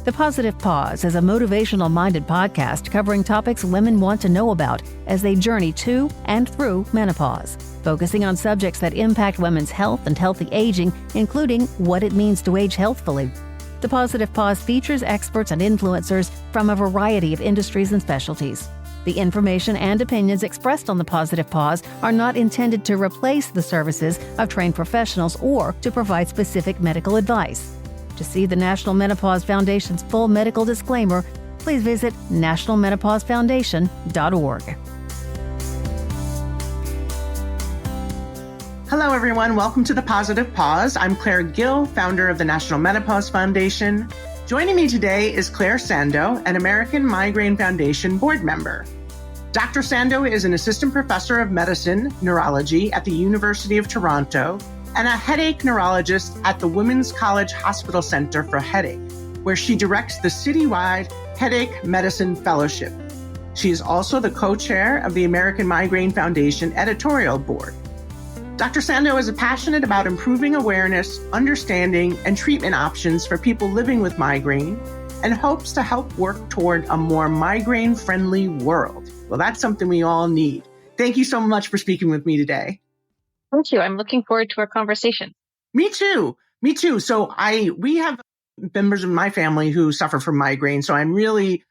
The Positive Pause is a motivational-minded podcast covering topics women want to know about as they journey to and through menopause, focusing on subjects that impact women's health and healthy aging, including what it means to age healthfully. The Positive Pause features experts and influencers from a variety of industries and specialties. The information and opinions expressed on the Positive Pause are not intended to replace the services of trained professionals or to provide specific medical advice. To see the National Menopause Foundation's full medical disclaimer, please visit nationalmenopausefoundation.org. Hello, everyone. Welcome to the Positive Pause. I'm Claire Gill, founder of the National Menopause Foundation. Joining me today is Claire Sandoe, an American Migraine Foundation board member. Dr. Sandoe is an assistant professor of medicine, neurology at the University of Toronto and a headache neurologist at the Women's College Hospital Center for Headache, where she directs the citywide Headache Medicine Fellowship. She is also the co-chair of the American Migraine Foundation editorial board. Dr. Sandoe is passionate about improving awareness, understanding, and treatment options for people living with migraine and hopes to help work toward a more migraine-friendly world. Well, that's something we all need. Thank you so much for speaking with me today. Thank you. I'm looking forward to our conversation. Me too. So we have members of my family who suffer from migraine, so I'm really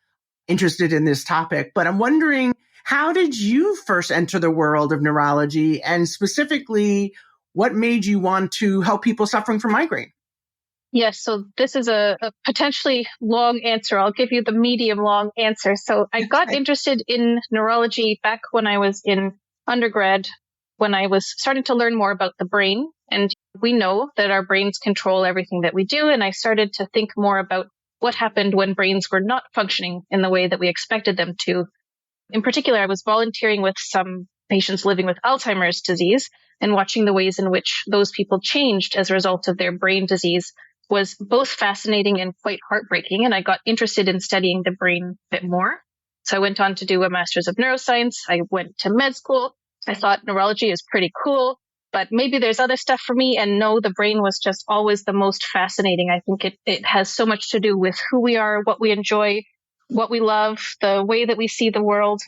interested in this topic. But I'm wondering, how did you first enter the world of neurology, and specifically, what made you want to help people suffering from migraine? Yes, so this is a potentially long answer. I'll give you the medium long answer. So I got interested in neurology back when I was in undergrad, when I was starting to learn more about the brain. And we know that our brains control everything that we do. And I started to think more about what happened when brains were not functioning in the way that we expected them to. In particular, I was volunteering with some patients living with Alzheimer's disease, and watching the ways in which those people changed as a result of their brain disease was both fascinating and quite heartbreaking. And I got interested in studying the brain a bit more. So I went on to do a master's of neuroscience. I went to med school. I thought neurology is pretty cool, but maybe there's other stuff for me. And no, the brain was just always the most fascinating. I think it has so much to do with who we are, what we enjoy, what we love, the way that we see the world.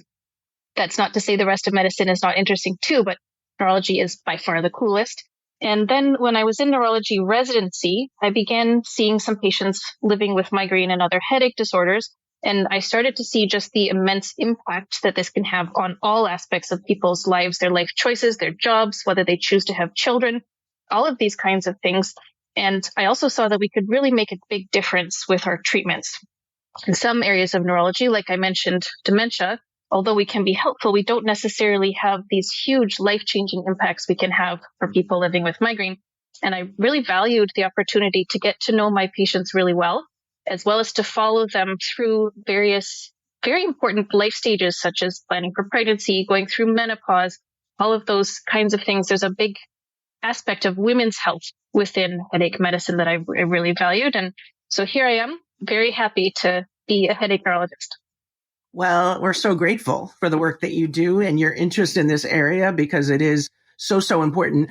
That's not to say the rest of medicine is not interesting too, but neurology is by far the coolest. And then when I was in neurology residency, I began seeing some patients living with migraine and other headache disorders. And I started to see just the immense impact that this can have on all aspects of people's lives, their life choices, their jobs, whether they choose to have children, all of these kinds of things. And I also saw that we could really make a big difference with our treatments. In some areas of neurology, like I mentioned, dementia, although we can be helpful, we don't necessarily have these huge life-changing impacts we can have for people living with migraine. And I really valued the opportunity to get to know my patients really well as to follow them through various very important life stages, such as planning for pregnancy, going through menopause, all of those kinds of things. There's a big aspect of women's health within headache medicine that I really valued. And so here I am, very happy to be a headache neurologist. Well, we're so grateful for the work that you do and your interest in this area, because it is so important.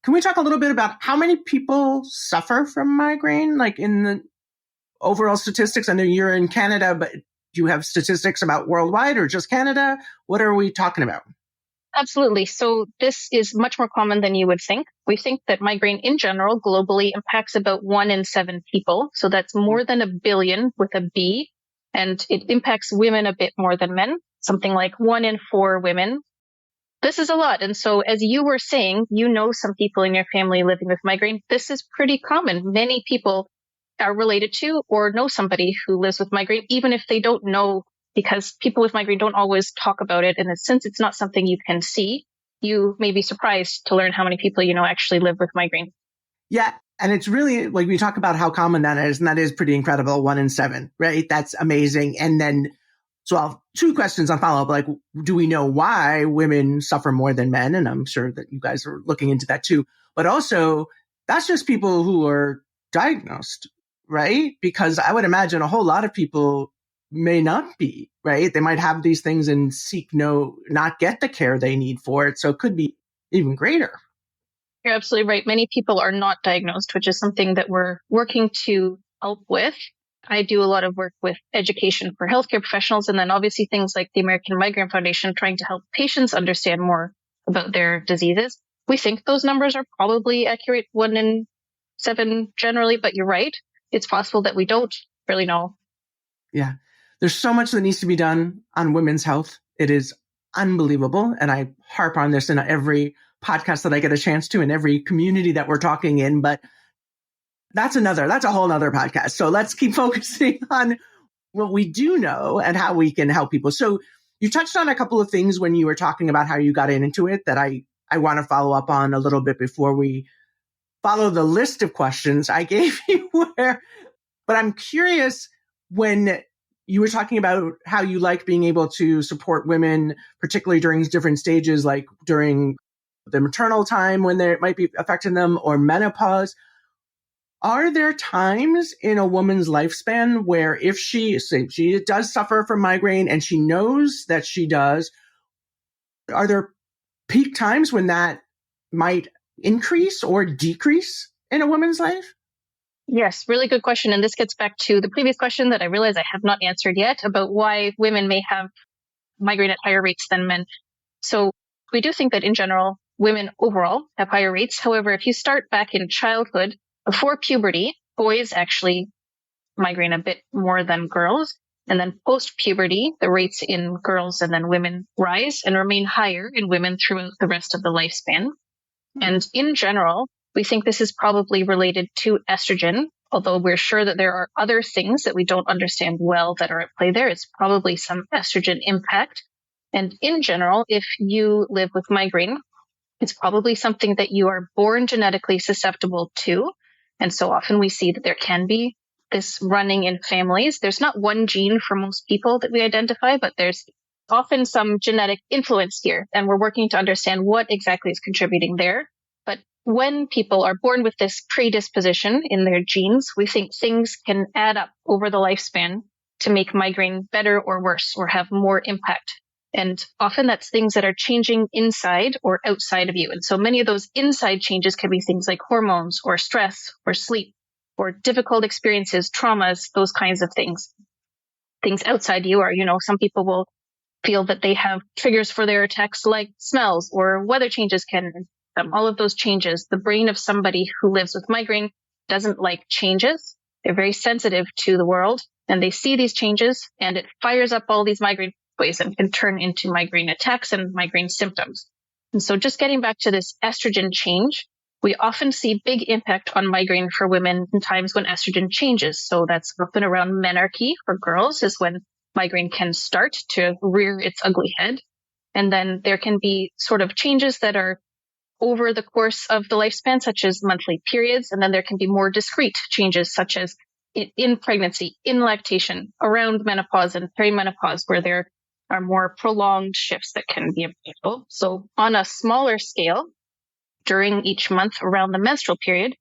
Can we talk a little bit about how many people suffer from migraine, like in the overall statistics? I know you're in Canada, but do you have statistics about worldwide or just Canada? What are we talking about? Absolutely. So this is much more common than you would think. We think that migraine in general globally impacts about 1 in 7 people. So that's more than 1 billion with a B. And it impacts women a bit more than men, something like 1 in 4 women. This is a lot. And so as you were saying, you know some people in your family living with migraine. This is pretty common. Many people are related to or know somebody who lives with migraine, even if they don't know, because people with migraine don't always talk about it. And since it's not something you can see, you may be surprised to learn how many people you know actually live with migraine. Yeah. And it's really, like, we talk about how common that is, and that is pretty incredible. 1 in 7, right? That's amazing. And then, so I'll have 2 questions on follow-up. Like, do we know why women suffer more than men? And I'm sure that you guys are looking into that too. But also, that's just people who are diagnosed, right? Because I would imagine a whole lot of people may not be, right? They might have these things and not get the care they need for it. So it could be even greater. You're absolutely right. Many people are not diagnosed, which is something that we're working to help with. I do a lot of work with education for healthcare professionals, and then obviously things like the American Migraine Foundation trying to help patients understand more about their diseases. We think those numbers are probably accurate, 1 in 7 generally, but you're right. It's possible that we don't really know. Yeah. There's so much that needs to be done on women's health. It is unbelievable. And I harp on this in every podcast that I get a chance to, in every community that we're talking in. But that's a whole nother podcast. So let's keep focusing on what we do know and how we can help people. So you touched on a couple of things when you were talking about how you got into it that I want to follow up on a little bit before we follow the list of questions I gave you. But I'm curious, when you were talking about how you like being able to support women, particularly during different stages, like during the maternal time when it might be affecting them, or menopause. Are there times in a woman's lifespan where if she does suffer from migraine and she knows that she does, are there peak times when that might increase or decrease in a woman's life? Yes, really good question. And this gets back to the previous question that I realize I have not answered yet about why women may have migraine at higher rates than men. So we do think that in general, women overall have higher rates. However, if you start back in childhood, before puberty, boys actually migraine a bit more than girls. And then post-puberty, the rates in girls and then women rise and remain higher in women throughout the rest of the lifespan. And in general, we think this is probably related to estrogen, although we're sure that there are other things that we don't understand well that are at play there. It's probably some estrogen impact. And in general, if you live with migraine, it's probably something that you are born genetically susceptible to. And so often we see that there can be this running in families. There's not one gene for most people that we identify, but there's often some genetic influence here. And we're working to understand what exactly is contributing there. But when people are born with this predisposition in their genes, we think things can add up over the lifespan to make migraine better or worse or have more impact. And often that's things that are changing inside or outside of you. And so many of those inside changes can be things like hormones or stress or sleep or difficult experiences, traumas, those kinds of things. Things outside you are, some people will feel that they have triggers for their attacks like smells or weather changes can all of those changes. The brain of somebody who lives with migraine doesn't like changes. They're very sensitive to the world and they see these changes and it fires up all these migraine ways and can turn into migraine attacks and migraine symptoms. And so just getting back to this estrogen change, we often see big impact on migraine for women in times when estrogen changes. So that's often around menarche for girls is when migraine can start to rear its ugly head. And then there can be sort of changes that are over the course of the lifespan, such as monthly periods. And then there can be more discrete changes, such as in pregnancy, in lactation, around menopause and perimenopause, where there are more prolonged shifts that can be available. So on a smaller scale, during each month around the menstrual period,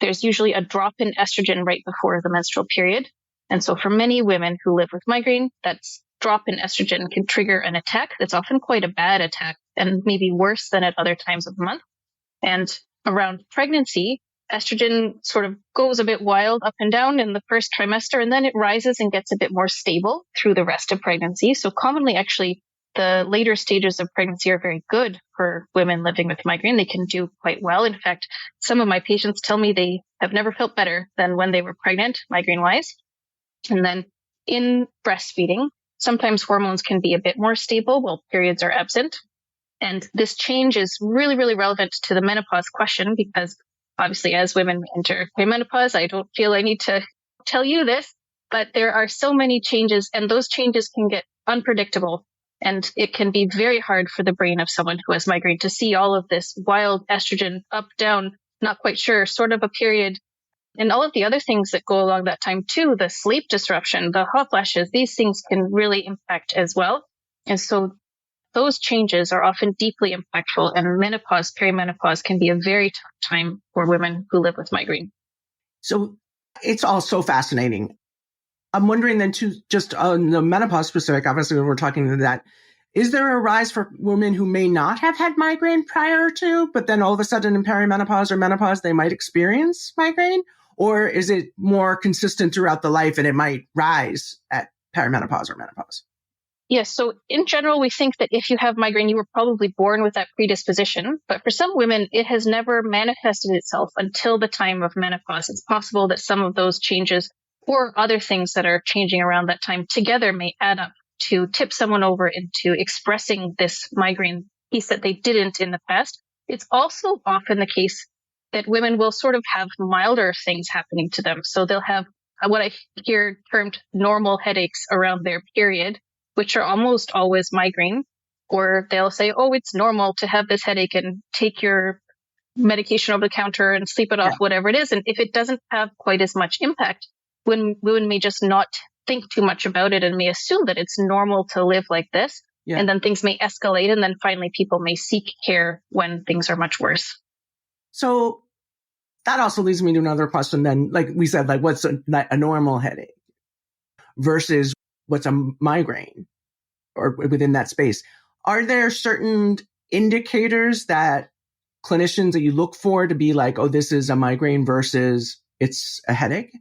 there's usually a drop in estrogen right before the menstrual period. And so for many women who live with migraine, that drop in estrogen can trigger an attack that's often quite a bad attack and maybe worse than at other times of the month. And around pregnancy, estrogen sort of goes a bit wild up and down in the first trimester, and then it rises and gets a bit more stable through the rest of pregnancy. So commonly, actually, the later stages of pregnancy are very good for women living with migraine. They can do quite well. In fact, some of my patients tell me they have never felt better than when they were pregnant, migraine-wise. And then in breastfeeding, sometimes hormones can be a bit more stable while periods are absent. And this change is really, really relevant to the menopause question because obviously as women enter perimenopause, I don't feel I need to tell you this, but there are so many changes and those changes can get unpredictable. And it can be very hard for the brain of someone who has migraine to see all of this wild estrogen up, down, not quite sure, sort of a period. And all of the other things that go along that time too, the sleep disruption, the hot flashes, these things can really impact as well. And so those changes are often deeply impactful, and menopause, perimenopause can be a very tough time for women who live with migraine. So it's all so fascinating. I'm wondering then too, just on the menopause specific, obviously when we're talking to that, is there a rise for women who may not have had migraine prior to, but then all of a sudden in perimenopause or menopause, they might experience migraine? Or is it more consistent throughout the life and it might rise at perimenopause or menopause? Yes. So in general, we think that if you have migraine, you were probably born with that predisposition. But for some women, it has never manifested itself until the time of menopause. It's possible that some of those changes or other things that are changing around that time together may add up to tip someone over into expressing this migraine piece that they didn't in the past. It's also often the case that women will sort of have milder things happening to them. So they'll have what I hear termed normal headaches around their period, which are almost always migraine, or they'll say, oh, it's normal to have this headache and take your medication over the counter and sleep it off, whatever it is. And if it doesn't have quite as much impact, women may just not think too much about it and may assume that it's normal to live like this. Yeah. And then things may escalate. And then finally, people may seek care when things are much worse. So that also leads me to another question then. Like we said, like what's a normal headache versus what's a migraine or within that space? Are there certain indicators that clinicians that you look for to be like, oh, this is a migraine versus it's a headache?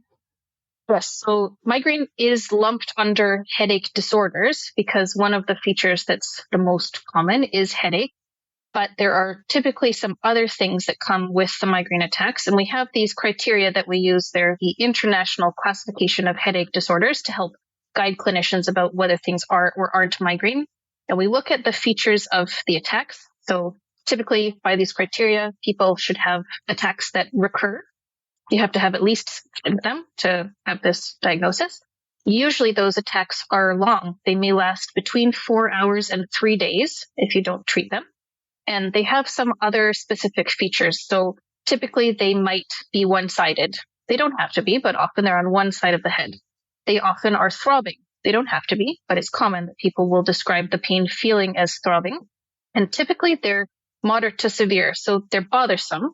Yes. So migraine is lumped under headache disorders because one of the features that's the most common is headache. But there are typically some other things that come with the migraine attacks. And we have these criteria that we use. They're the International Classification of Headache Disorders to help guide clinicians about whether things are or aren't migraine. And we look at the features of the attacks. So typically by these criteria, people should have attacks that recur. You have to have at least them to have this diagnosis. Usually those attacks are long. They may last between 4 hours and 3 days if you don't treat them. And they have some other specific features. So typically they might be one-sided. They don't have to be, but often they're on one side of the head. They often are throbbing. They don't have to be, but it's common that people will describe the pain feeling as throbbing. And typically they're moderate to severe. So they're bothersome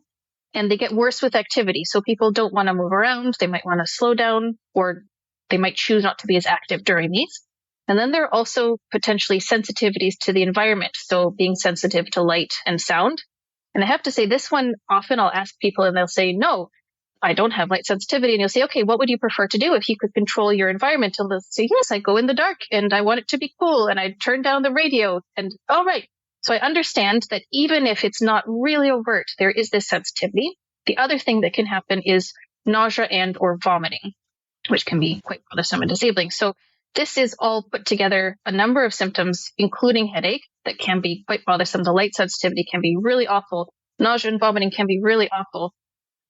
and they get worse with activity. So people don't want to move around. They might want to slow down or they might choose not to be as active during these. And then there are also potentially sensitivities to the environment. So being sensitive to light and sound. And I have to say this one, often I'll ask people and they'll say, no, I don't have light sensitivity. And you'll say, okay, what would you prefer to do if you could control your environment? And they'll say, yes, I go in the dark and I want it to be cool and I turn down the radio and all right. So I understand that even if it's not really overt, there is this sensitivity. The other thing that can happen is nausea and or vomiting, which can be quite bothersome and disabling. So this is all put together a number of symptoms, including headache, that can be quite bothersome. The light sensitivity can be really awful. Nausea and vomiting can be really awful.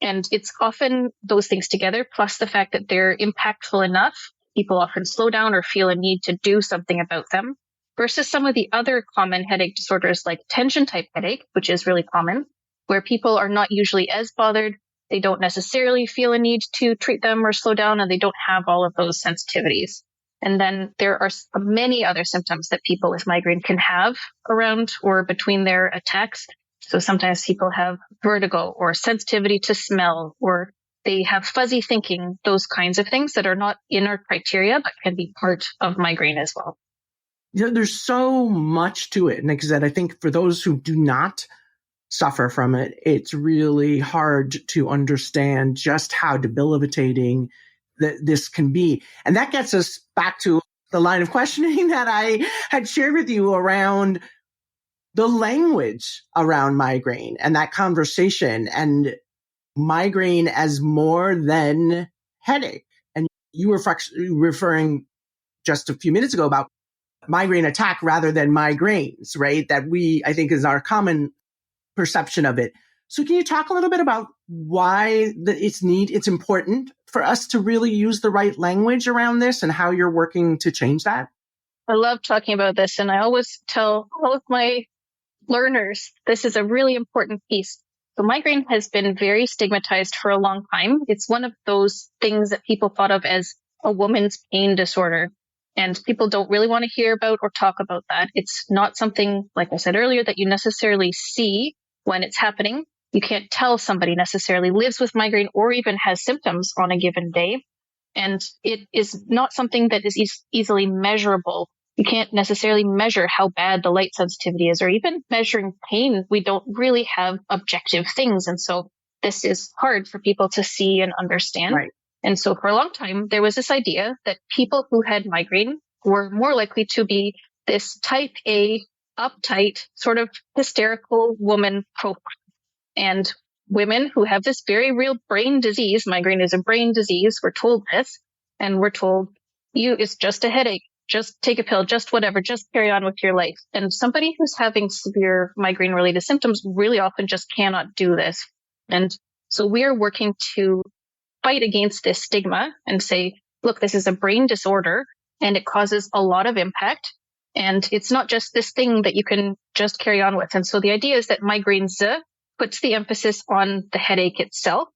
And it's often those things together, plus the fact that they're impactful enough. People often slow down or feel a need to do something about them versus some of the other common headache disorders like tension type headache, which is really common, where people are not usually as bothered. They don't necessarily feel a need to treat them or slow down, and they don't have all of those sensitivities. And then there are many other symptoms that people with migraine can have around or between their attacks. So sometimes people have vertigo or sensitivity to smell, or they have fuzzy thinking, those kinds of things that are not in our criteria, but can be part of migraine as well. You know, there's so much to it. And like I said, I think for those who do not suffer from it, it's really hard to understand just how debilitating this can be. And that gets us back to the line of questioning that I had shared with you around the language around migraine and that conversation and migraine as more than headache. And you were referring just a few minutes ago about migraine attack rather than migraines, right? That I think is our common perception of it. So can you talk a little bit about why it's important for us to really use the right language around this and how you're working to change that? I love talking about this. And I always tell all of my learners, this is a really important piece. So migraine has been very stigmatized for a long time. It's one of those things that people thought of as a woman's pain disorder. And people don't really want to hear about or talk about that. It's not something, like I said earlier, that you necessarily see when it's happening. You can't tell somebody necessarily lives with migraine or even has symptoms on a given day. And it is not something that is easily measurable. You can't necessarily measure how bad the light sensitivity is, or even measuring pain. We don't really have objective things. And so this is hard for people to see and understand. Right. And so for a long time, there was this idea that people who had migraine were more likely to be this type A, uptight, sort of hysterical woman profile. And women who have this very real brain disease, migraine is a brain disease, we're told this, and we're told, it's just a headache, just take a pill, just whatever, just carry on with your life. And somebody who's having severe migraine-related symptoms really often just cannot do this. And so we are working to fight against this stigma and say, look, this is a brain disorder and it causes a lot of impact. And it's not just this thing that you can just carry on with. And so the idea is that migraine puts the emphasis on the headache itself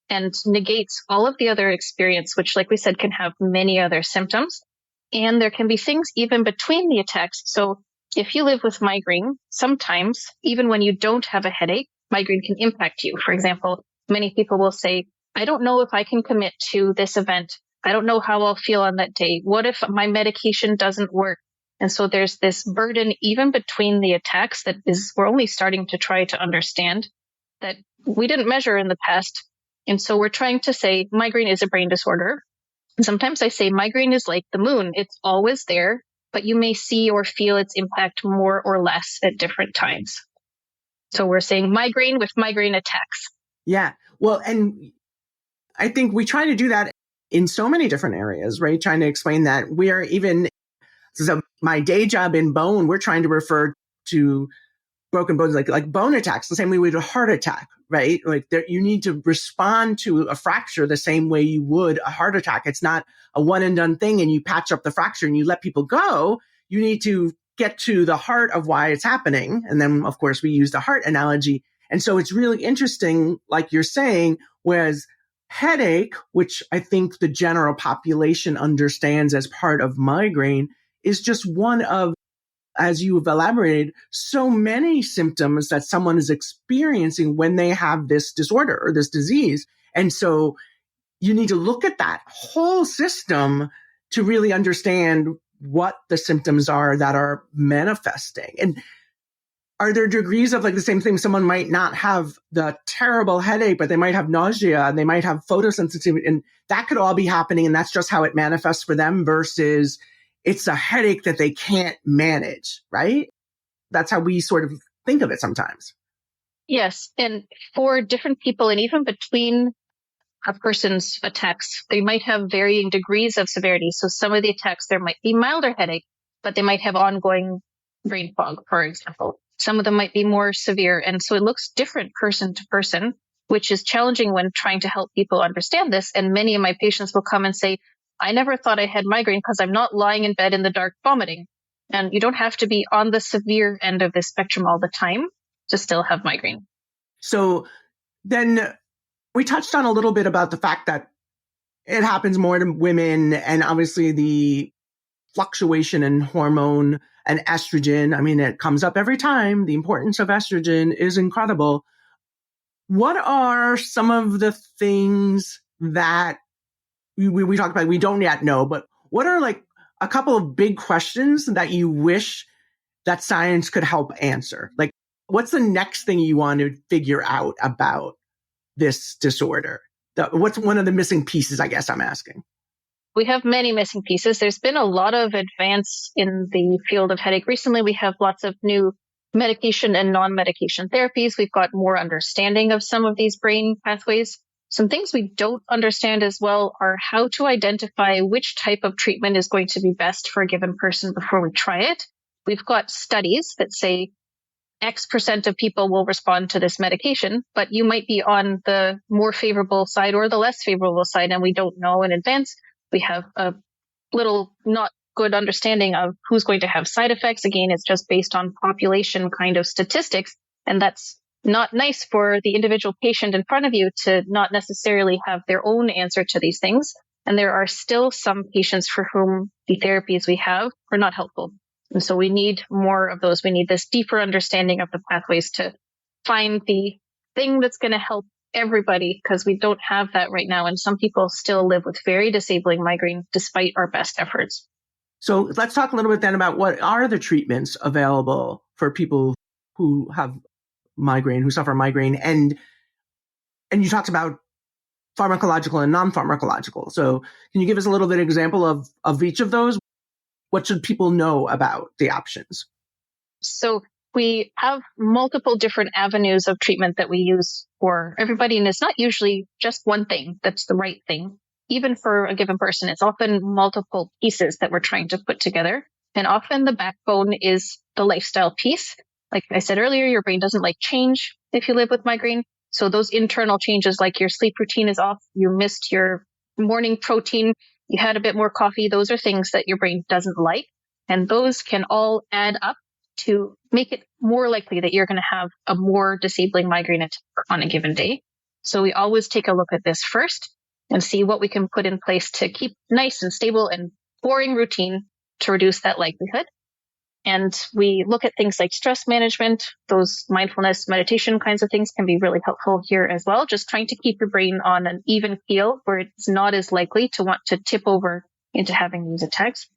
and negates all of the other experience, which, like we said, can have many other symptoms. And there can be things even between the attacks. So if you live with migraine, sometimes, even when you don't have a headache, migraine can impact you. For example, many people will say, I don't know if I can commit to this event. I don't know how I'll feel on that day. What if my medication doesn't work? And so there's this burden even between the attacks that we're only starting to try to understand that we didn't measure in the past. And so we're trying to say migraine is a brain disorder. And sometimes I say migraine is like the moon. It's always there, but you may see or feel its impact more or less at different times. So we're saying migraine with migraine attacks. Yeah. Well, and I think we try to do that in so many different areas, right? Trying to explain that we are even, so my day job in bone, we're trying to refer to broken bones like bone attacks, the same way we do a heart attack, right? Like you need to respond to a fracture the same way you would a heart attack. It's not a one and done thing and you patch up the fracture and you let people go. You need to get to the heart of why it's happening. And then, of course, we use the heart analogy. And so it's really interesting, like you're saying, whereas headache, which I think the general population understands as part of migraine, is just one of, as you have elaborated, so many symptoms that someone is experiencing when they have this disorder or this disease. And so you need to look at that whole system to really understand what the symptoms are that are manifesting. And are there degrees of like the same thing? Someone might not have the terrible headache, but they might have nausea and they might have photosensitivity, and that could all be happening. And that's just how it manifests for them versus it's a headache that they can't manage, right? That's how we sort of think of it sometimes. Yes. And for different people, and even between a person's attacks, they might have varying degrees of severity. So some of the attacks, there might be milder headache, but they might have ongoing brain fog, for example. Some of them might be more severe. And so it looks different person to person, which is challenging when trying to help people understand this. And many of my patients will come and say, I never thought I had migraine because I'm not lying in bed in the dark vomiting. And you don't have to be on the severe end of the spectrum all the time to still have migraine. So then we touched on a little bit about the fact that it happens more to women and obviously the fluctuation in hormone and estrogen. I mean, it comes up every time. The importance of estrogen is incredible. What are some of the things that we talked about, we don't yet know, but what are like a couple of big questions that you wish that science could help answer? Like, what's the next thing you want to figure out about this disorder? What's one of the missing pieces, I guess I'm asking? We have many missing pieces. There's been a lot of advance in the field of headache. Recently, we have lots of new medication and non-medication therapies. We've got more understanding of some of these brain pathways. Some things we don't understand as well are how to identify which type of treatment is going to be best for a given person before we try it. We've got studies that say X% of people will respond to this medication, but you might be on the more favorable side or the less favorable side, and we don't know in advance. We have a little not good understanding of who's going to have side effects. Again, it's just based on population kind of statistics, and that's not nice for the individual patient in front of you to not necessarily have their own answer to these things. And there are still some patients for whom the therapies we have are not helpful. And so we need more of those. We need this deeper understanding of the pathways to find the thing that's going to help everybody, because we don't have that right now. And some people still live with very disabling migraine despite our best efforts. So let's talk a little bit then about what are the treatments available for people who have migraine, who suffer migraine. And And you talked about pharmacological and non-pharmacological. So can you give us a little bit of example of each of those? What should people know about the options? So we have multiple different avenues of treatment that we use for everybody. And it's not usually just one thing that's the right thing. Even for a given person, it's often multiple pieces that we're trying to put together. And often the backbone is the lifestyle piece. Like I said earlier, your brain doesn't like change if you live with migraine. So those internal changes, like your sleep routine is off, you missed your morning protein, you had a bit more coffee, those are things that your brain doesn't like. And those can all add up to make it more likely that you're going to have a more disabling migraine attack on a given day. So we always take a look at this first and see what we can put in place to keep nice and stable and boring routine to reduce that likelihood. And we look at things like stress management. Those mindfulness, meditation kinds of things can be really helpful here as well. Just trying to keep your brain on an even keel where it's not as likely to want to tip over into having these attacks.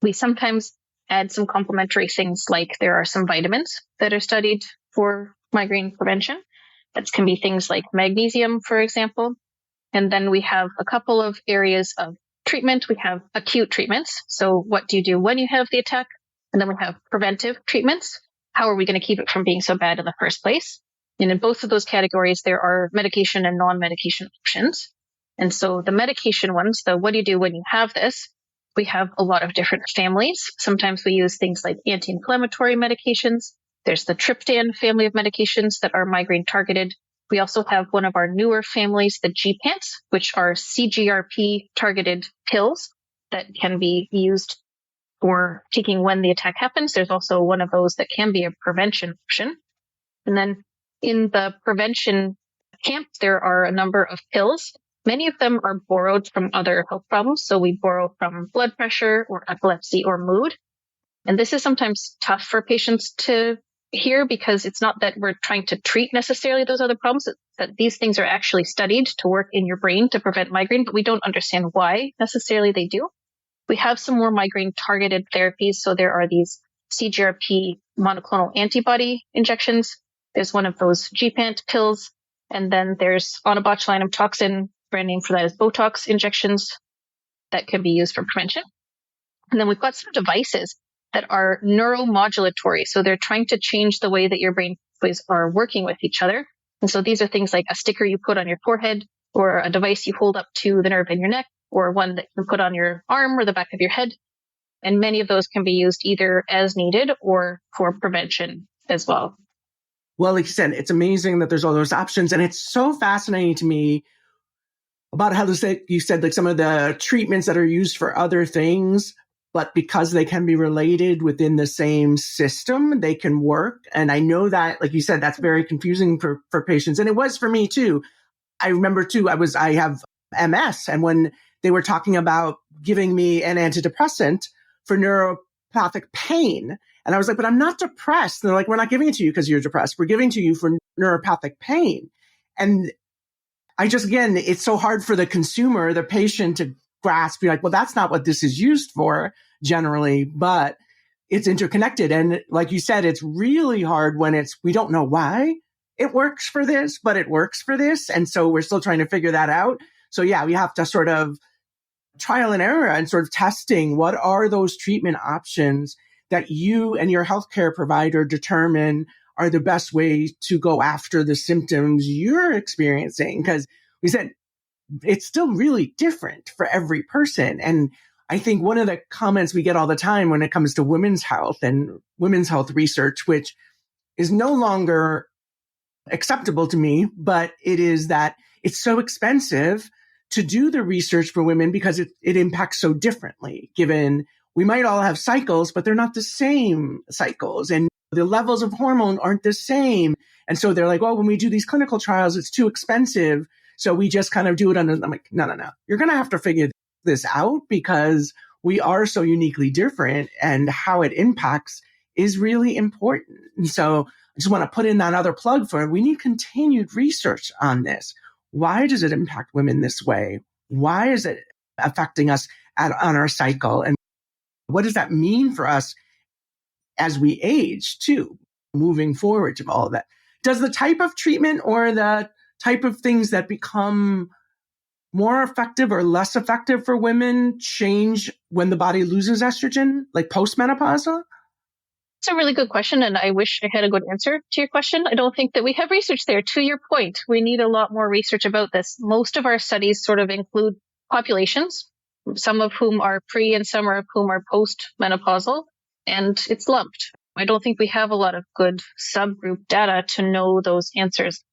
We sometimes add some complementary things, like there are some vitamins that are studied for migraine prevention. That can be things like magnesium, for example. And then we have a couple of areas of treatment. We have acute treatments. So what do you do when you have the attack? And then we have preventive treatments. How are we going to keep it from being so bad in the first place? And in both of those categories, there are medication and non-medication options. And so the medication ones, the what do you do when you have this? We have a lot of different families. Sometimes we use things like anti-inflammatory medications. There's the triptan family of medications that are migraine targeted. We also have one of our newer families, the GPANTs, which are CGRP targeted pills that can be used for taking when the attack happens. There's also one of those that can be a prevention option. And then in the prevention camp, there are a number of pills. Many of them are borrowed from other health problems. So we borrow from blood pressure or epilepsy or mood. And this is sometimes tough for patients to hear because it's not that we're trying to treat necessarily those other problems, it's that these things are actually studied to work in your brain to prevent migraine, but we don't understand why necessarily they do. We have some more migraine targeted therapies. So there are these CGRP monoclonal antibody injections. There's one of those GPANT pills. And then there's onabotulinum toxin, brand name for that is Botox injections that can be used for prevention. And then we've got some devices that are neuromodulatory. So they're trying to change the way that your brain waves are working with each other. And so these are things like a sticker you put on your forehead or a device you hold up to the nerve in your neck, or one that you can put on your arm or the back of your head. And many of those can be used either as needed or for prevention as well. Well, like you said, it's amazing that there's all those options. And it's so fascinating to me about how you said, like some of the treatments that are used for other things, but because they can be related within the same system, they can work. And I know that, like you said, that's very confusing for patients. And it was for me too. I remember too, I have MS. And when they were talking about giving me an antidepressant for neuropathic pain. And I was like, but I'm not depressed. And they're like, we're not giving it to you because you're depressed. We're giving it to you for neuropathic pain. And again, it's so hard for the consumer, the patient to grasp, be like, well, that's not what this is used for generally, but it's interconnected. And like you said, it's really hard when we don't know why it works for this, but it works for this. And so we're still trying to figure that out. So yeah, we have to sort of trial and error and sort of testing what are those treatment options that you and your healthcare provider determine are the best way to go after the symptoms you're experiencing. Because we said it's still really different for every person. And I think one of the comments we get all the time when it comes to women's health and women's health research, which is no longer acceptable to me, but it is that it's so expensive to do the research for women because it impacts so differently, given we might all have cycles, but they're not the same cycles. And the levels of hormone aren't the same. And so they're like, well, when we do these clinical trials, it's too expensive. So we just kind of do it I'm like, no. You're going to have to figure this out because we are so uniquely different and how it impacts is really important. And so I just want to put in that other plug for it. We need continued research on this. Why does it impact women this way? Why is it affecting us on our cycle? And what does that mean for us as we age too, moving forward to all of that? Does the type of treatment or the type of things that become more effective or less effective for women change when the body loses estrogen, like postmenopausal? It's a really good question, and I wish I had a good answer to your question. I don't think that we have research there. To your point, we need a lot more research about this. Most of our studies sort of include populations, some of whom are pre and some of whom are post-menopausal, and it's lumped. I don't think we have a lot of good subgroup data to know those answers.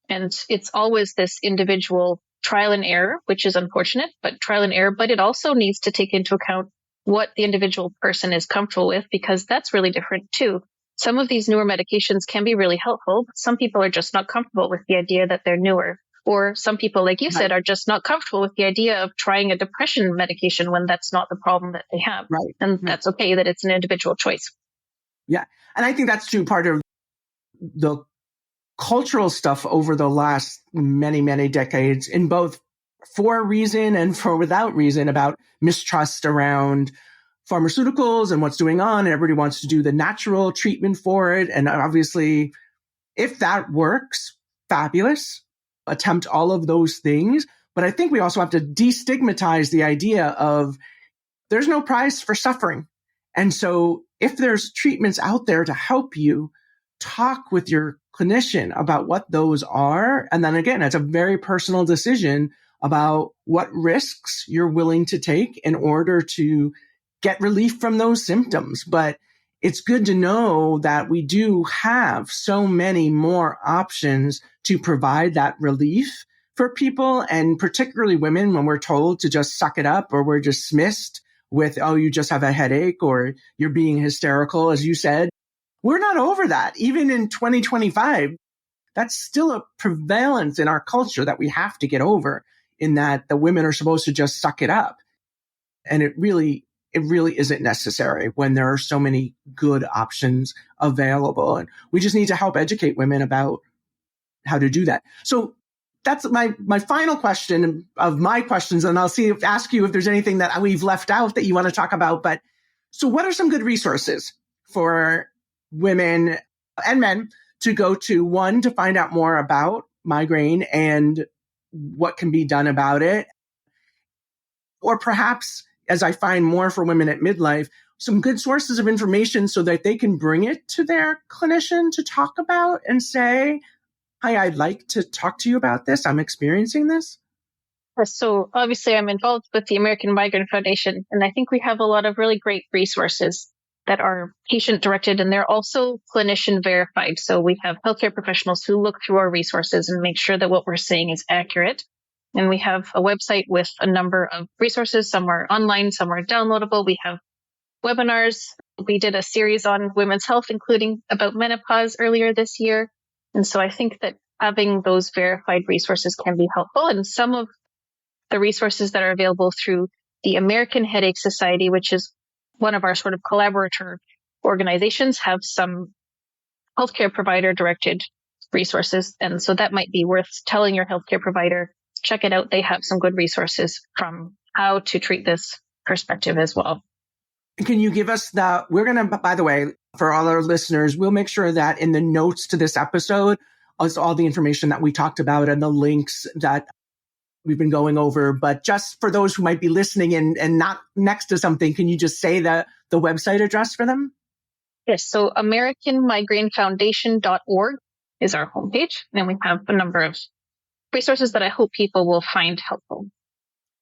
And it's always this individual trial and error, which is unfortunate, but trial and error. But it also needs to take into account what the individual person is comfortable with, because that's really different too. Some of these newer medications can be really helpful, but some people are just not comfortable with the idea that they're newer. Or some people, like you said, are just not comfortable with the idea of trying a depression medication when that's not the problem that they have. Right. And that's okay, that it's an individual choice. Yeah. And I think that's too part of the cultural stuff over the last many, many decades, in both for reason and for without reason, about mistrust around pharmaceuticals and what's going on. And everybody wants to do the natural treatment for it. And obviously, if that works, fabulous. Attempt all of those things. But I think we also have to destigmatize the idea of there's no prize for suffering. And so if there's treatments out there to help you, talk with your clinician about what those are. And then again, it's a very personal decision about what risks you're willing to take in order to get relief from those symptoms. But it's good to know that we do have so many more options to provide that relief for people, and particularly women, when we're told to just suck it up, or we're dismissed with, oh, you just have a headache, or you're being hysterical, as you said. We're not over that. Even in 2025, that's still a prevalence in our culture that we have to get over, in that the women are supposed to just suck it up. And it really isn't necessary when there are so many good options available. And we just need to help educate women about how to do that. So that's my final question of my questions. And I'll ask you if there's anything that we've left out that you want to talk about. But so what are some good resources for women and men to go to, one, to find out more about migraine and what can be done about it? Or perhaps, as I find more for women at midlife, some good sources of information so that they can bring it to their clinician to talk about and say, hi, I'd like to talk to you about this. I'm experiencing this. So obviously I'm involved with the American Migraine Foundation, and I think we have a lot of really great resources that are patient directed, and they're also clinician verified. So we have healthcare professionals who look through our resources and make sure that what we're saying is accurate. And we have a website with a number of resources. Some are online, some are downloadable. We have webinars. We did a series on women's health, including about menopause earlier this year. And so I think that having those verified resources can be helpful. And some of the resources that are available through the American Headache Society, which is one of our sort of collaborator organizations, have some healthcare provider directed resources. And so that might be worth telling your healthcare provider, check it out. They have some good resources from how to treat this perspective as well. Can you give us we're going to, by the way, for all our listeners, we'll make sure that in the notes to this episode is all the information that we talked about and the links that we've been going over. But just for those who might be listening and not next to something, can you just say the website address for them? Yes. So AmericanMigraineFoundation.org is our homepage. And we have a number of resources that I hope people will find helpful.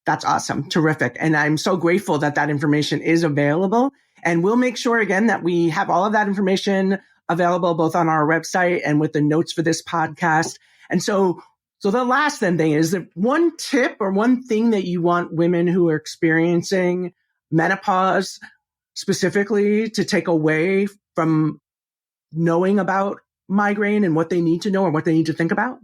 That's awesome. Terrific. And I'm so grateful that that information is available. And we'll make sure, again, that we have all of that information available both on our website and with the notes for this podcast. And so the last thing is that one tip or one thing that you want women who are experiencing menopause specifically to take away from knowing about migraine and what they need to know or what they need to think about?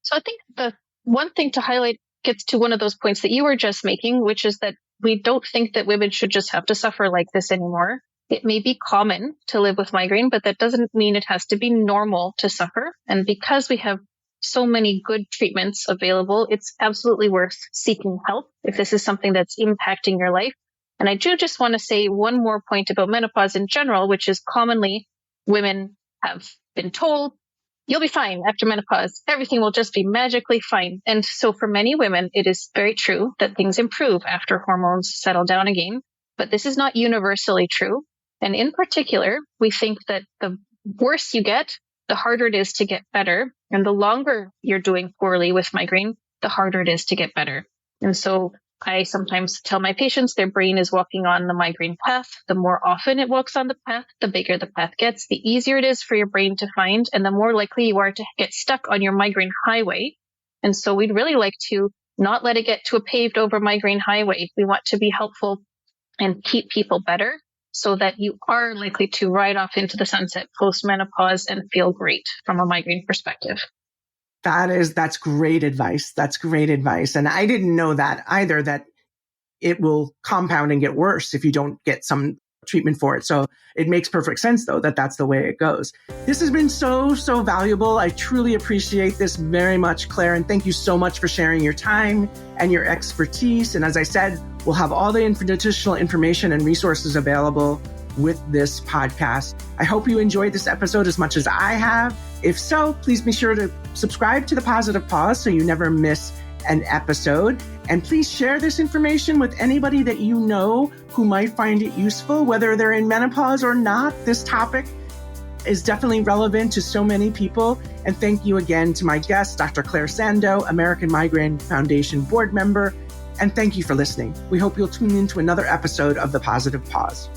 So I think the one thing to highlight gets to one of those points that you were just making, which is that we don't think that women should just have to suffer like this anymore. It may be common to live with migraine, but that doesn't mean it has to be normal to suffer. And because we have so many good treatments available, it's absolutely worth seeking help if this is something that's impacting your life. And I do just want to say one more point about menopause in general, which is commonly women have been told you'll be fine after menopause. Everything will just be magically fine. And so for many women, it is very true that things improve after hormones settle down again. But this is not universally true. And in particular, we think that the worse you get, the harder it is to get better. And the longer you're doing poorly with migraine, the harder it is to get better. And so I sometimes tell my patients their brain is walking on the migraine path. The more often it walks on the path, the bigger the path gets, the easier it is for your brain to find, and the more likely you are to get stuck on your migraine highway. And so we'd really like to not let it get to a paved over migraine highway. We want to be helpful and keep people better so that you are likely to ride off into the sunset post-menopause and feel great from a migraine perspective. That's great advice. That's great advice. And I didn't know that either, that it will compound and get worse if you don't get some treatment for it. So it makes perfect sense, though, that that's the way it goes. This has been so valuable. I truly appreciate this very much, Claire. And thank you so much for sharing your time and your expertise. And as I said, we'll have all the additional information and resources available with this podcast. I hope you enjoyed this episode as much as I have. If so, please be sure to subscribe to The Positive Pause so you never miss an episode. And please share this information with anybody that you know who might find it useful, whether they're in menopause or not. This topic is definitely relevant to so many people. And thank you again to my guest, Dr. Claire Sandoe, American Migraine Foundation board member. And thank you for listening. We hope you'll tune in to another episode of The Positive Pause.